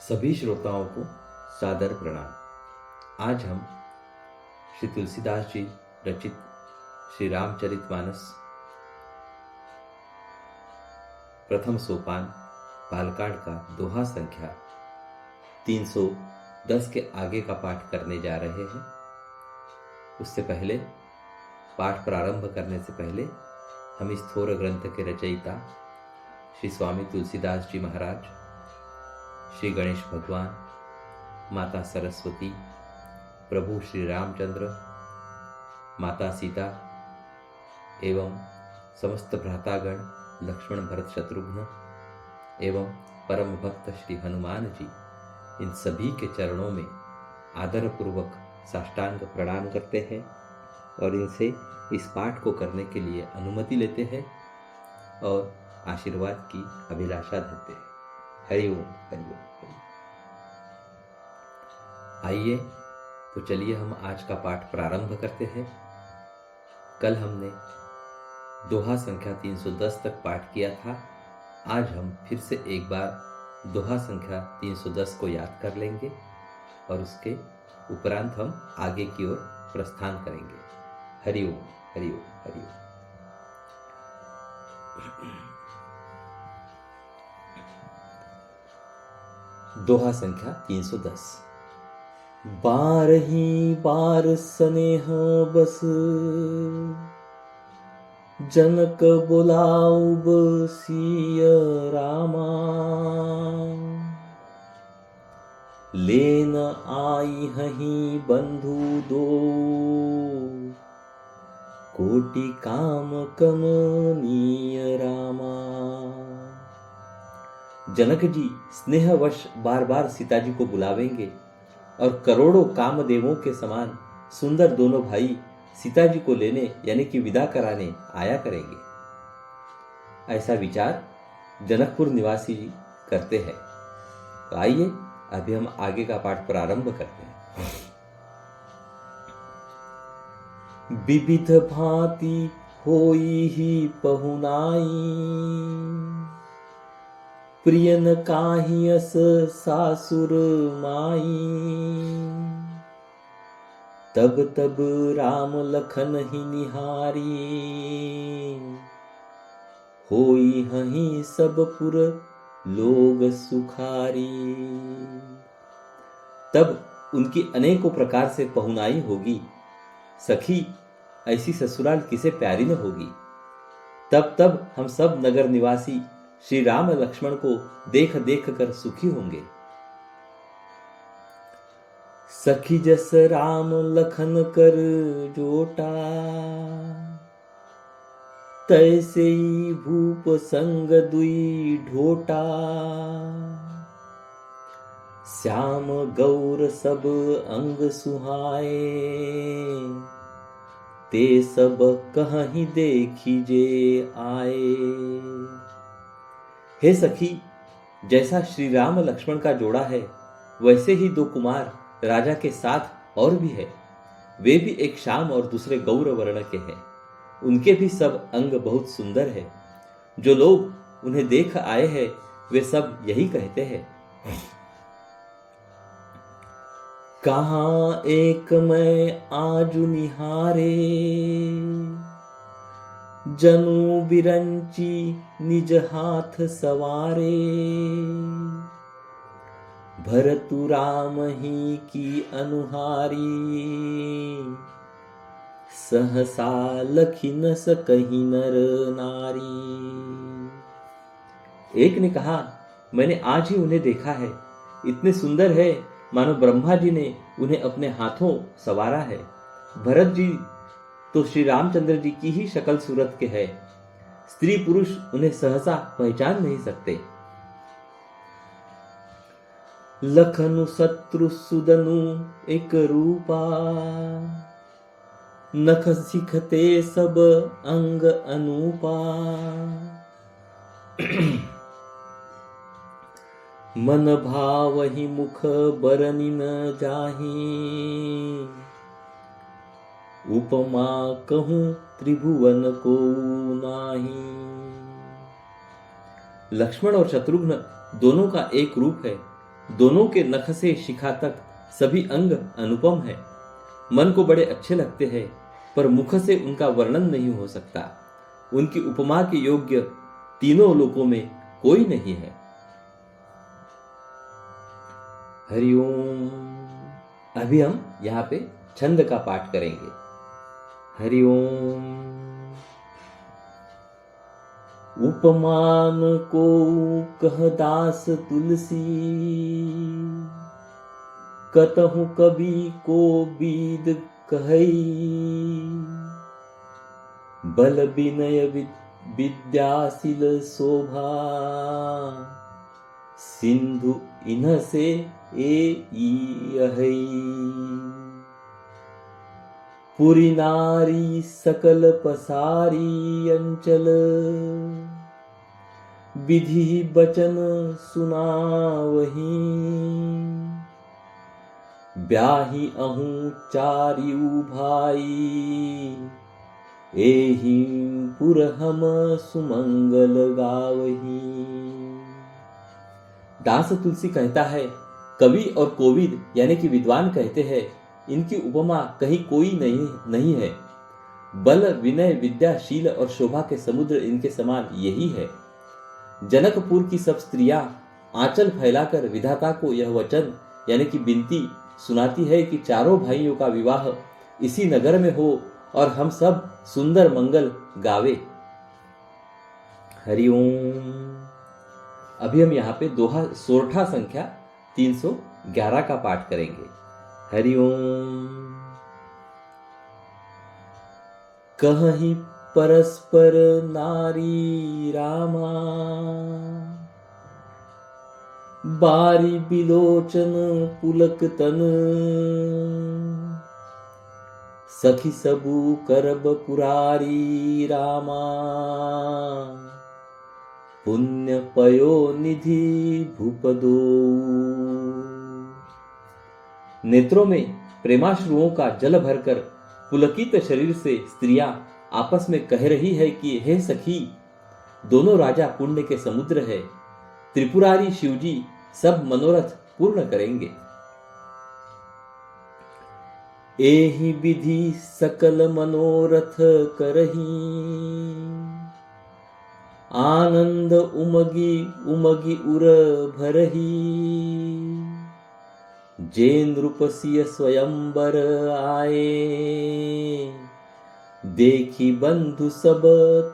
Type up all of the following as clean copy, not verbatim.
सभी श्रोताओं को सादर प्रणाम। आज हम श्री तुलसीदास जी रचित श्री रामचरितमानस प्रथम सोपान बालकांड का दोहा संख्या 310 के आगे का पाठ करने जा रहे हैं। उससे पहले, पाठ प्रारंभ करने से पहले हम इस थोर ग्रंथ के रचयिता श्री स्वामी तुलसीदास जी महाराज, श्री गणेश भगवान, माता सरस्वती, प्रभु श्री रामचंद्र, माता सीता एवं समस्त भ्रातागण लक्ष्मण भरत शत्रुघ्न एवं परम भक्त श्री हनुमान जी, इन सभी के चरणों में आदर पूर्वक साष्टांग प्रणाम करते हैं और इनसे इस पाठ को करने के लिए अनुमति लेते हैं और आशीर्वाद की अभिलाषा देते हैं। हरि ओम, हरि ओम, हरि ओम। आइए तो चलिए हम आज का पाठ प्रारंभ करते हैं। कल हमने दोहा संख्या 310 तक पाठ किया था। आज हम फिर से एक बार दोहा संख्या 310 को याद कर लेंगे और उसके उपरांत हम आगे की ओर प्रस्थान करेंगे। हरि ओम, हरि ओम, हरि ओम। दोहा संख्या 310। बारही बार स्नेह बस जनक बुलाऊब सिय रामा, लेन आई हही बंधु दो कोटि काम कमनीय रामा। जनक जी स्नेहवश बार बार सीता जी को बुलावेंगे और करोड़ों कामदेवों के समान सुंदर दोनों भाई सीता जी को लेने यानी कि विदा कराने आया करेंगे। ऐसा विचार जनकपुर निवासी जी करते हैं। तो आइए अभी हम आगे का पाठ प्रारंभ करते हैं। विविध भांति होई ही पहुनाई, प्रियन काहियस सासुर माई। तब तब राम लखन ही निहारी, होई हही सब पुर लोग सुखारी। तब उनकी अनेकों प्रकार से पहुनाई होगी। सखी ऐसी ससुराल किसे प्यारी न होगी। तब तब हम सब नगर निवासी श्री राम लक्ष्मण को देख देख कर सुखी होंगे। सखी जस राम लखन कर जोटा, तैसे ही भूप संग दुई ढोटा। श्याम गौर सब अंग सुहाए, ते सब कहीं देखिजे आए। हे सखी, जैसा श्री राम लक्ष्मण का जोड़ा है वैसे ही दो कुमार राजा के साथ और भी है। वे भी एक श्याम और दूसरे गौर वर्ण के हैं। उनके भी सब अंग बहुत सुंदर है। जो लोग उन्हें देख आए हैं वे सब यही कहते हैं। कहाँ एक मैं आजु निहारे, जनु बिरंची निज हाथ सवारे। भरतु राम ही की अनुहारी, सहसा लखी न सकही नर नारी। एक ने कहा, मैंने आज ही उन्हें देखा है। इतने सुंदर है मानो ब्रह्मा जी ने उन्हें अपने हाथों सवारा है। भरत जी तो श्री रामचंद्र जी की ही शक्ल सूरत के है। स्त्री पुरुष उन्हें सहसा पहचान नहीं सकते। लखनु शत्रु सुदनु एक रूपा, नख सिखते सब अंग अनूपा। मन भावहि मुख बरनि न जाहि, उपमा कहूं त्रिभुवन को नाही। लक्ष्मण और शत्रुघ्न दोनों का एक रूप है। दोनों के नख से शिखा तक सभी अंग अनुपम है। मन को बड़े अच्छे लगते हैं, पर मुख से उनका वर्णन नहीं हो सकता। उनकी उपमा के योग्य तीनों लोकों में कोई नहीं है। हरिओम। अभी हम यहाँ पे छंद का पाठ करेंगे। हरिओम। उपमान को कह दास तुलसी, कतहु कवि को बीद कहई। बल विनय विद्याशील शोभा, सिंधु इन्ह से अहई। पुरी नारी सकल पसारी अंचल, विधि बचन सुनावही। ब्याही अहूँ चारिऊ भाई, एहि पुर हम सुमंगल गावही। दास तुलसी कहता है, कवि और कोविद यानी कि विद्वान कहते हैं, इनकी उपमा कहीं कोई नहीं है। बल विनय विद्याशील और शोभा के समुद्र इनके समान यही है। जनकपुर की सब स्त्रियां आंचल फैलाकर विधाता को यह वचन यानी कि विनती सुनाती है कि चारों भाइयों का विवाह इसी नगर में हो और हम सब सुंदर मंगल गावे। हरिओम। अभी हम यहाँ पे दोहा सोरठा संख्या 311 का पाठ करेंगे। हरिओम। कहीं परस्पर नारी रामा, बारी बिलोचन पुलक तन। सखी सबू करब पुरारी रामा, पुण्य पयो निधि भूपदो। नेत्रों में प्रेमाश्रुओं का जल भरकर पुलकित शरीर से स्त्रियां आपस में कह रही है कि हे सखी, दोनों राजा पुण्य के समुद्र है। त्रिपुरारी शिवजी सब मनोरथ पूर्ण करेंगे। एहि विधि सकल मनोरथ करही, आनंद उमगी उमगी उर भरही। जे नृपसिय स्वयंवर आए, देखी बंधु सब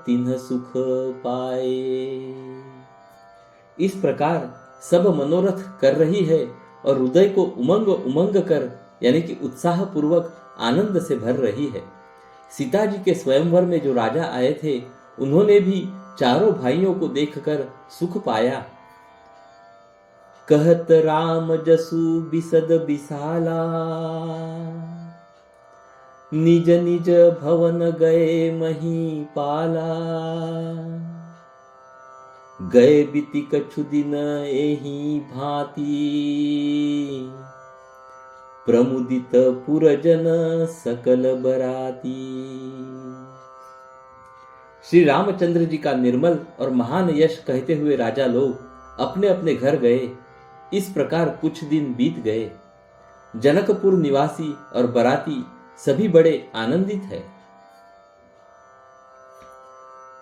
तिन्ह सुख पाए। इस प्रकार सब मनोरथ कर रही है और हृदय को उमंग उमंग कर यानी कि उत्साह पूर्वक आनंद से भर रही है। सीता जी के स्वयंवर में जो राजा आए थे, उन्होंने भी चारों भाइयों को देखकर सुख पाया। कहत राम जसु बिसद बिसाला, निज निज भवन गए मही पाला। गए बीती कछु दिन एही भांति, प्रमुदित पुरजन सकल बराती। श्री रामचंद्र जी का निर्मल और महान यश कहते हुए राजा लोग अपने अपने घर गए। इस प्रकार कुछ दिन बीत गए। जनकपुर निवासी और बराती सभी बड़े आनंदित है।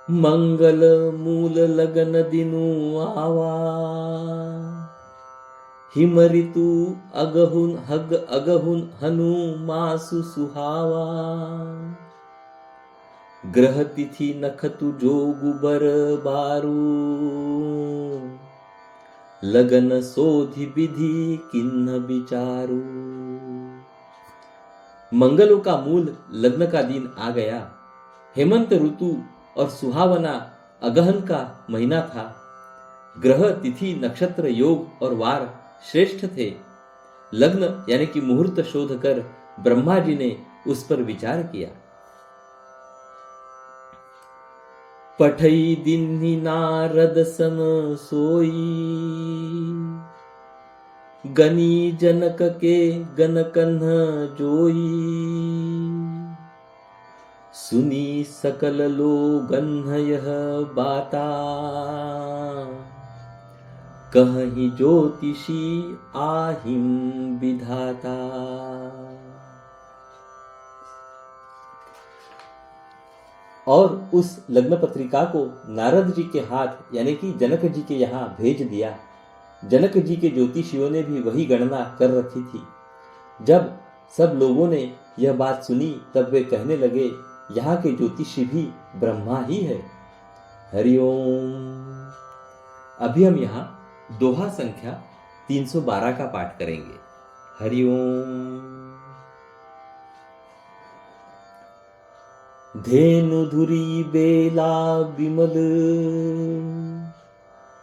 मंगल मूल लगन दिनु आवा, हिम ऋतु अगहुन हनु मासु सुहावा। ग्रह तिथि नखतु जोगु बर बारू, लगन सोधि विधि किन्ह विचारू। मंगलों का मूल लग्न का दिन आ गया। हेमंत ऋतु और सुहावना अगहन का महीना था। ग्रह तिथि नक्षत्र योग और वार श्रेष्ठ थे। लग्न यानी कि मुहूर्त शोध कर ब्रह्मा जी ने उस पर विचार किया। पठई दिन्हि नारद सन सोई, गनी जनक के गन कन्ह जोई। सुनी सकल लोगन यह बाता, कहीं ज्योतिषी आहिम विधाता। और उस लग्न पत्रिका को नारद जी के हाथ यानी कि जनक जी के यहाँ भेज दिया। जनक जी के ज्योतिषियों ने भी वही गणना कर रखी थी। जब सब लोगों ने यह बात सुनी तब वे कहने लगे, यहाँ के ज्योतिषी भी ब्रह्मा ही है। हरिओम। अभी हम यहाँ दोहा संख्या 312 का पाठ करेंगे। हरिओम। धेनुधुरी बेला विमल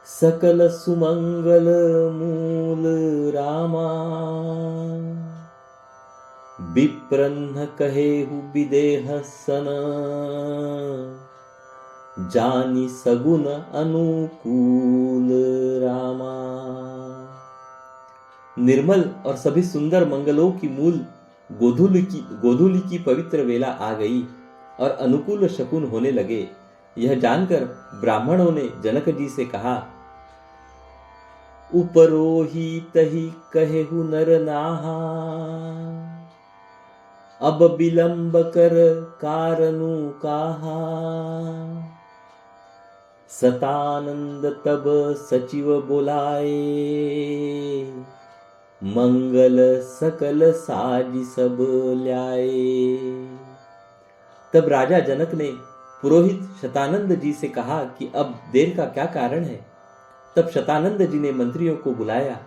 सकल सुमंगल मूल रामा। विप्रन्न कहेहु विदेह सन जानी सगुन अनुकूल रामा। निर्मल और सभी सुंदर मंगलों की मूल गोधूली की पवित्र वेला आ गई और अनुकूल शकुन होने लगे। यह जानकर ब्राह्मणों ने जनक जी से कहा, उपरोही तही कहेहु नर नाहा। अब विलंब कर कारनु काहा। सतानंद तब सचिव बोलाए मंगल सकल साज सब ल्याए। तब राजा जनक ने पुरोहित शतानंद जी से कहा कि अब देर का क्या कारण है। तब शतानंद जी ने मंत्रियों को बुलाया।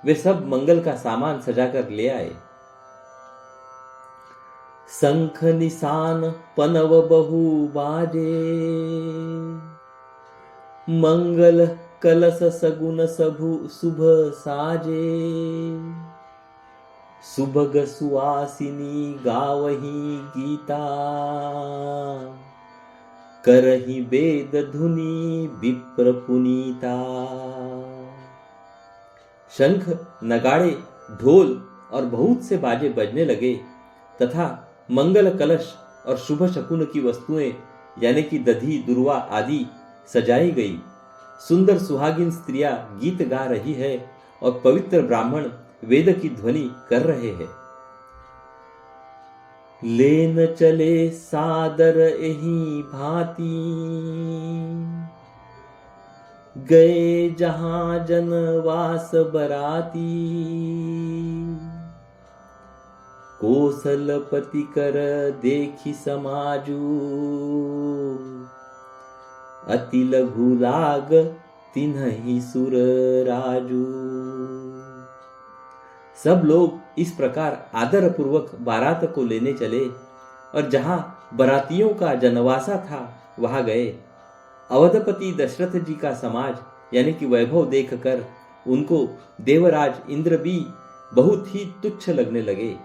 वे सब मंगल का सामान सजाकर ले आए। शंख निशान पनव बहु बाजे मंगल कलश सगुन सबु शुभ साजे। सुभग सुवासिनी गावही गीता करही वेद धुनि विप्र पुनीता। शंख नगाड़े ढोल और बहुत से बाजे बजने लगे तथा मंगल कलश और शुभ शकुन की वस्तुएं यानी कि दधी दुर्वा आदि सजाई गई। सुंदर सुहागिन स्त्रियां गीत गा रही है और पवित्र ब्राह्मण वेद की ध्वनि कर रहे हैं। लेन चले सादर एही भांति गए जहां जनवास बराती। कौशलपति कर देखी समाजू अति लघु लाग तिन्हि सुर राजू। सब लोग इस प्रकार आदर पूर्वक बारात को लेने चले और जहां बरातियों का जनवासा था वहां गए। अवधपति दशरथ जी का समाज यानी कि वैभव देखकर उनको देवराज इंद्र भी बहुत ही तुच्छ लगने लगे।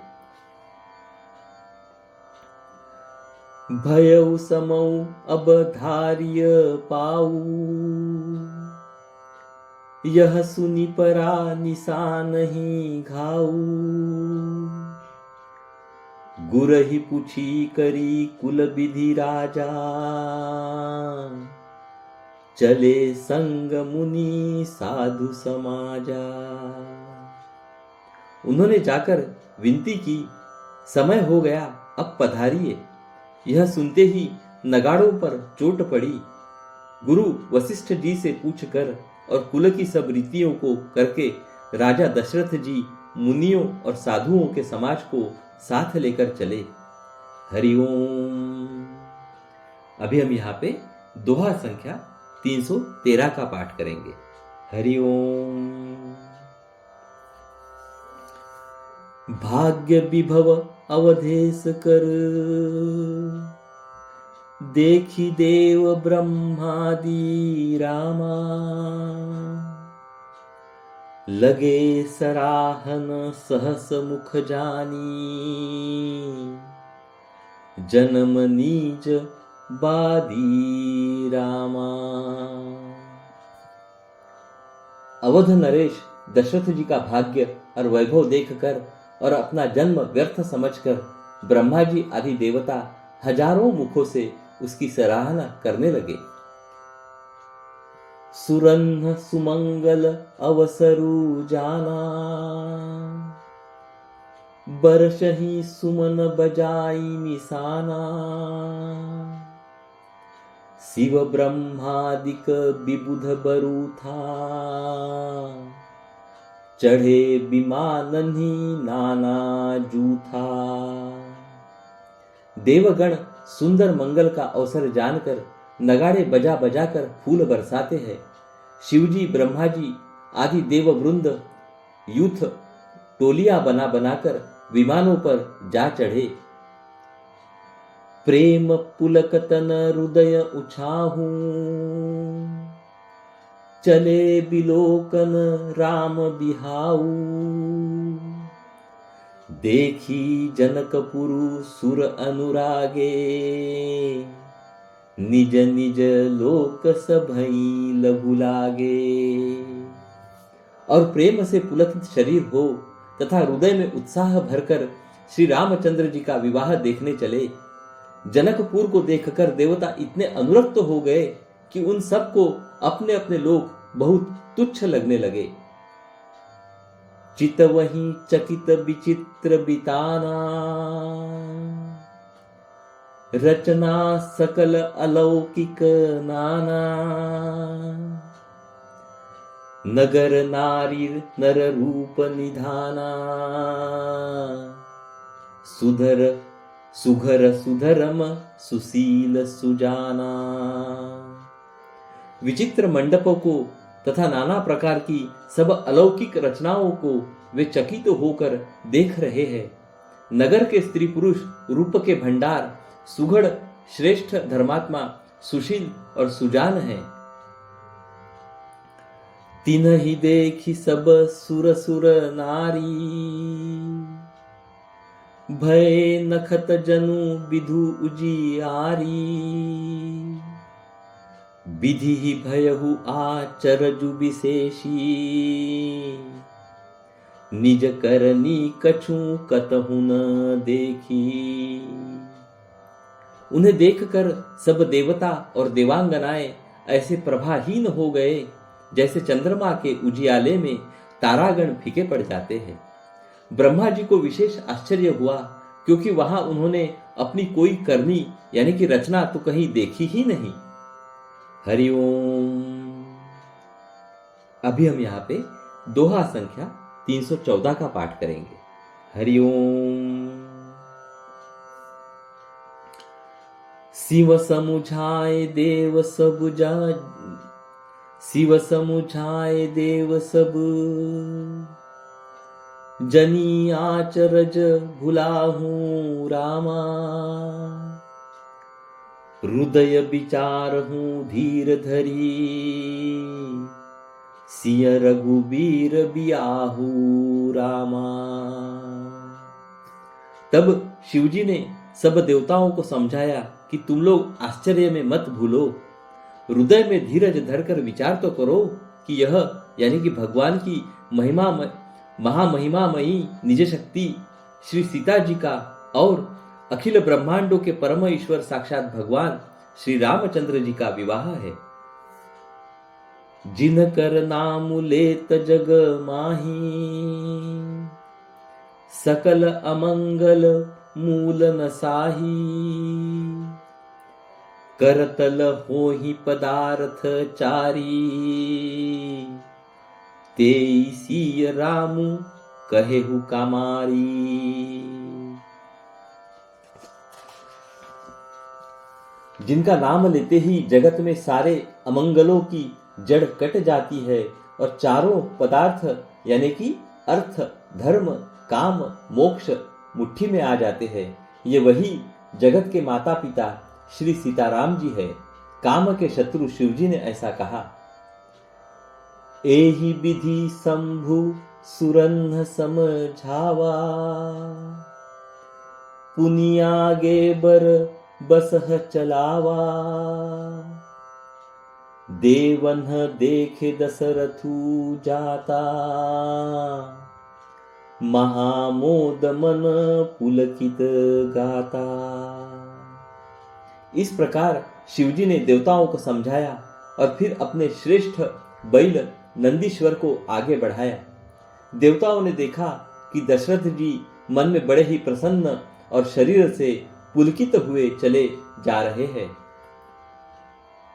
भयउ समऊ अब धार्य पाऊ यह सुनी परा निशान ही घाऊ। गुरहि पूछी करी कुल विधि राजा चले संग मुनि साधु समाजा। उन्होंने जाकर विनती की, समय हो गया अब पधारिए। यह सुनते ही नगाड़ों पर चोट पड़ी। गुरु वशिष्ठ जी से पूछकर और कुल की सब रीतियों को करके राजा दशरथ जी मुनियों और साधुओं के समाज को साथ लेकर चले। हरिओम। अभी हम यहाँ पे दोहा संख्या 313 का पाठ करेंगे। हरिओम। भाग्य विभव अवधेश कर देखी देव ब्रह्मादि रामा। लगे सराहन सहस मुख जानी जन्म नीज बादी रामा। अवध नरेश दशरथ जी का भाग्य और वैभव देखकर और अपना जन्म व्यर्थ समझकर ब्रह्मा जी आदि देवता हजारों मुखों से उसकी सराहना करने लगे। सुरन्ह सुमंगल अवसरु जाना, बरसहि सुमन बजाई निशाना। शिव ब्रह्मादिक विबुध बरु था, चढ़े विमानन्हि नाना जूथा। देवगण सुंदर मंगल का अवसर जानकर नगाड़े बजा बजाकर फूल बरसाते हैं। शिवजी, ब्रह्मा जी आदि देववृंद यूथ टोलियां बना बनाकर विमानों पर जा चढ़े। प्रेम पुलक तन हृदय उछाहू, चले बिलोकन राम बिहाऊ। देखी जनकपुरु सुर अनुरागे, निज निज लोक सभई लघु लागे। और प्रेम से पुलकित शरीर हो तथा हृदय में उत्साह भरकर श्री रामचंद्र जी का विवाह देखने चले। जनकपुर को देखकर देवता इतने अनुरक्त हो गए कि उन सबको अपने अपने लोक बहुत तुच्छ लगने लगे। चित वही चकित विचित्र बिताना, रचना सकल अलौकिक नाना। नगर नारी नर रूप निधाना, सुघर सुधरम सुशील सुजाना। विचित्र मंडपों को तथा नाना प्रकार की सब अलौकिक रचनाओं को वे चकित होकर देख रहे हैं। नगर के स्त्री पुरुष रूप के भंडार, सुघड़ श्रेष्ठ धर्मात्मा, सुशील और सुजान हैं। तिन्हि देखी सब सुर सुर नारी, भय नखत जनु विधु उजियारी। विधि ही भयहु आचरजु विशेषी, निज करनी कछु कतहु न देखी। उन्हें देखकर सब देवता और देवांगनाएं ऐसे प्रभाहीन हो गए जैसे चंद्रमा के उजियाले में तारागण फीके पड़ जाते हैं। ब्रह्मा जी को विशेष आश्चर्य हुआ, क्योंकि वहां उन्होंने अपनी कोई करनी यानी कि रचना तो कहीं देखी ही नहीं। हरिओम। अभी हम यहाँ पे दोहा संख्या 314 का पाठ करेंगे। हरिओम। शिव समुझाए देव सब शिव समुझाए देव सब, जनी आचरज भुलाहू रामा। हृदय विचार हूँ धीर धरी, सिय रघुबीर बियाहू रामा। तब शिवजी ने सब देवताओं को समझाया कि तुम लोग आश्चर्य में मत भूलो, हृदय में धीरज धरकर विचार तो करो कि यह यानी कि भगवान की महिमा महामहिमामयी निज शक्ति श्री सीता जी का और अखिल ब्रह्मांडों के परम ईश्वर साक्षात भगवान श्री रामचंद्र जी का विवाह है। जिन कर नाम लेत जग माही, सकल अमंगल मूल न साही। करतल होहि पदार्थ चारी, तेईसी रामु कहेहु कामारी। जिनका नाम लेते ही जगत में सारे अमंगलों की जड़ कट जाती है और चारों पदार्थ यानी कि अर्थ, धर्म, काम, मोक्ष मुट्ठी में आ जाते हैं। ये वही जगत के माता पिता श्री सीताराम जी है। काम के शत्रु शिवजी ने ऐसा कहा। एहि विधि शंभु सुरन्ह समझावा, पुनियागे बर बसह चलावा। देवन देखे दशरथु जाता, महामोद मन पुलकित गाता। इस प्रकार शिवजी ने देवताओं को समझाया और फिर अपने श्रेष्ठ बैल नंदीश्वर को आगे बढ़ाया। देवताओं ने देखा कि दशरथ जी मन में बड़े ही प्रसन्न और शरीर से पुलकित हुए चले जा रहे हैं।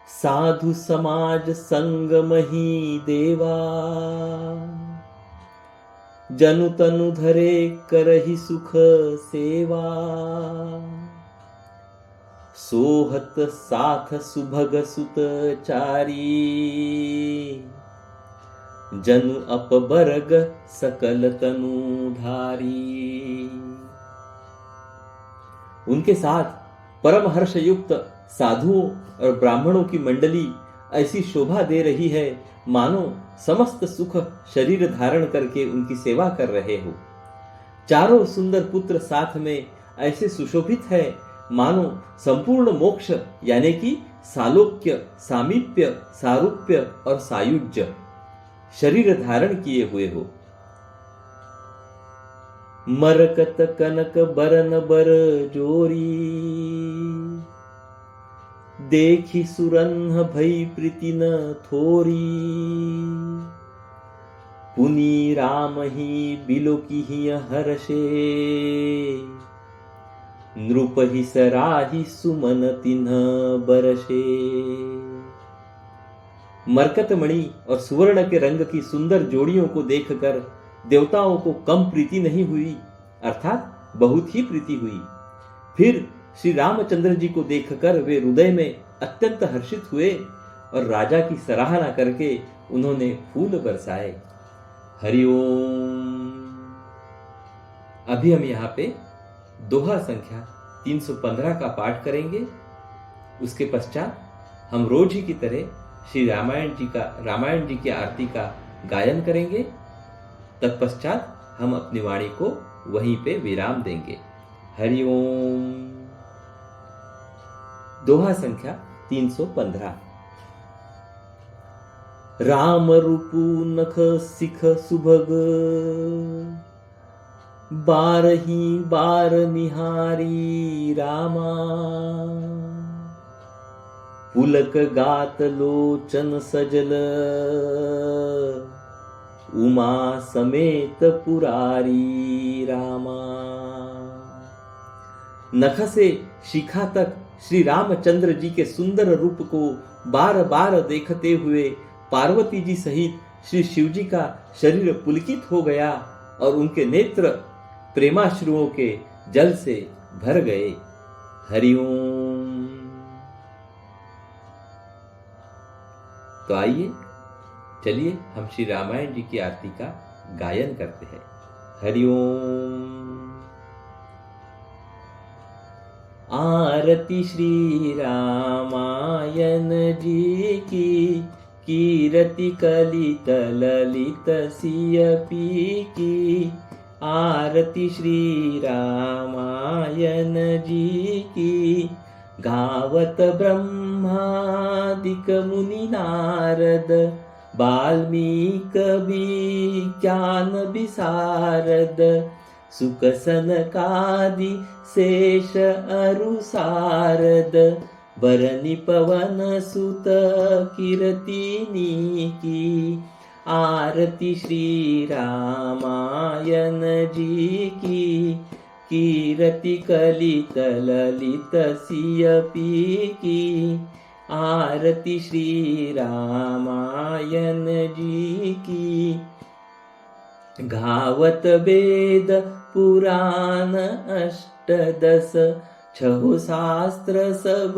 साधु समाज संगमही देवा, जनु तनु धरे करहि सुख सेवा। सोहत साथ सुभग सुत चारी, जनु अपबरग सकल तनु धारी। उनके साथ परम हर्ष युक्त साधुओं और ब्राह्मणों की मंडली ऐसी शोभा दे रही है मानो समस्त सुख शरीर धारण करके उनकी सेवा कर रहे हो। चारों सुंदर पुत्र साथ में ऐसे सुशोभित है मानो संपूर्ण मोक्ष यानी कि सालोक्य, सामीप्य, सारूप्य और सायुज्य शरीर धारण किए हुए हो। मरकत कनक बरन बर जोरी, देखी सुरन्ह भई प्रीति न थोरी। पुनि राम ही बिलोकी हर्षे, नृप ही सराही सुमन तिन्ह बरसे। मरकत मणि और सुवर्ण के रंग की सुंदर जोड़ियों को देखकर देवताओं को कम प्रीति नहीं हुई, अर्थात बहुत ही प्रीति हुई। फिर श्री रामचंद्र जी को देखकर वे हृदय में अत्यंत हर्षित हुए और राजा की सराहना करके उन्होंने फूल बरसाए। हरिओम। अभी हम यहाँ पे दोहा संख्या 315 का पाठ करेंगे। उसके पश्चात हम रोज ही की तरह श्री रामायण जी की आरती का गायन करेंगे। तत्पश्चात हम अपनी वाणी को वहीं पे विराम देंगे। हरिओम। दोहा संख्या 315। राम रूपु नख सिख सुभग, बारही बार निहारी रामा। पुलक गात लोचन सजल, उमा समेत पुरारी रामा। नख से शिखा तक श्री रामचंद्र जी के सुंदर रूप को बार बार देखते हुए पार्वती जी सहित श्री शिव जी का शरीर पुलकित हो गया और उनके नेत्र प्रेमाश्रुओं के जल से भर गए। हरिओम। तो आइए चलिए हम श्री रामायण जी की आरती का गायन करते हैं। हरिओम। आरती श्री रामायण जी की, कीरति कलित ललित सियपी की। आरती श्री रामायण जी की, गावत ब्रह्मादिक मुनि नारद। वाल्मीकि विज्ञान विशारद, सुख सनकादि शेष अरु सारद। बरनि पवन सुत कीरतिनी की। आरती श्री रामायण जी की, कीरति कलित ललित सियपी की। आरती श्री रामायण जी की, गावत वेद पुराण अष्टदश। छहो शास्त्र सब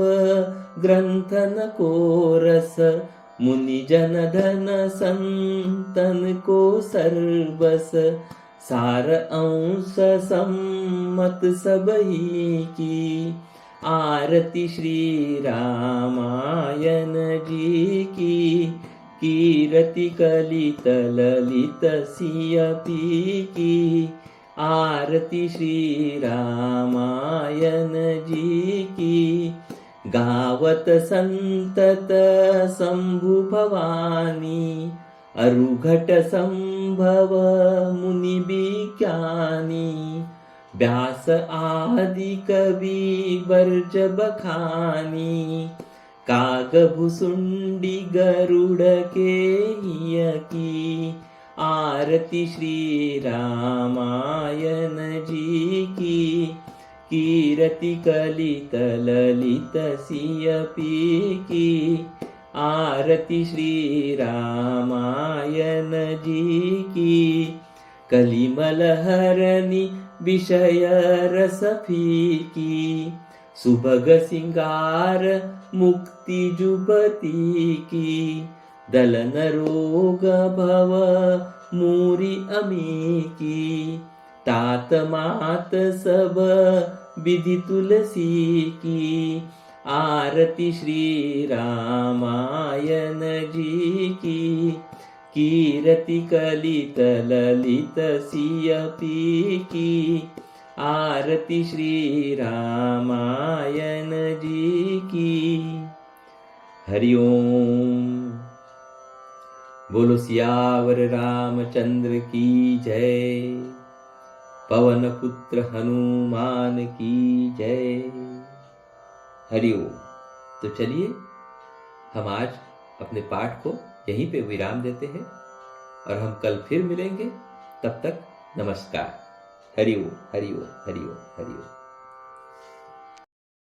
ग्रंथन को रस। मुनि जन धन संतन को सर्वस। सार अंश सम्मत सबही की। आरती श्री रामायण जी की, कीरति कलित ललित सियपी की। आरती श्री रामायण जी की, गावत संतत शंभु भवानी। अरुघट संभव मुनि विज्ञानी। व्यास आदि कवि वर्ज बखानी। कागभुसुंडी गरुड़ के निय की, आरती श्री रामायण जी की। कीरति कलित ललित सिय पी की, आरती श्री रामायण जी की। कलिमल हरनि विषय रस फीकी, सुभग सिंगार मुक्ति जुबती की। दलन रोग भव मूरी अमी की, तात मात सब विधि तुलसी की। आरती श्री रामायण जी की। कीरति कलित ललित सिय पी की, आरती श्री रामायण जी की। हरि ओम। बोलो सियावर रामचंद्र की जय। पवन पुत्र हनुमान की जय। हरि ओम। तो चलिए हम आज अपने पाठ को यहीं पे विराम देते हैं और हम कल फिर मिलेंगे। तब तक नमस्कार। हरि ओम, हरि ओम, हरि ओम, हरि ओम।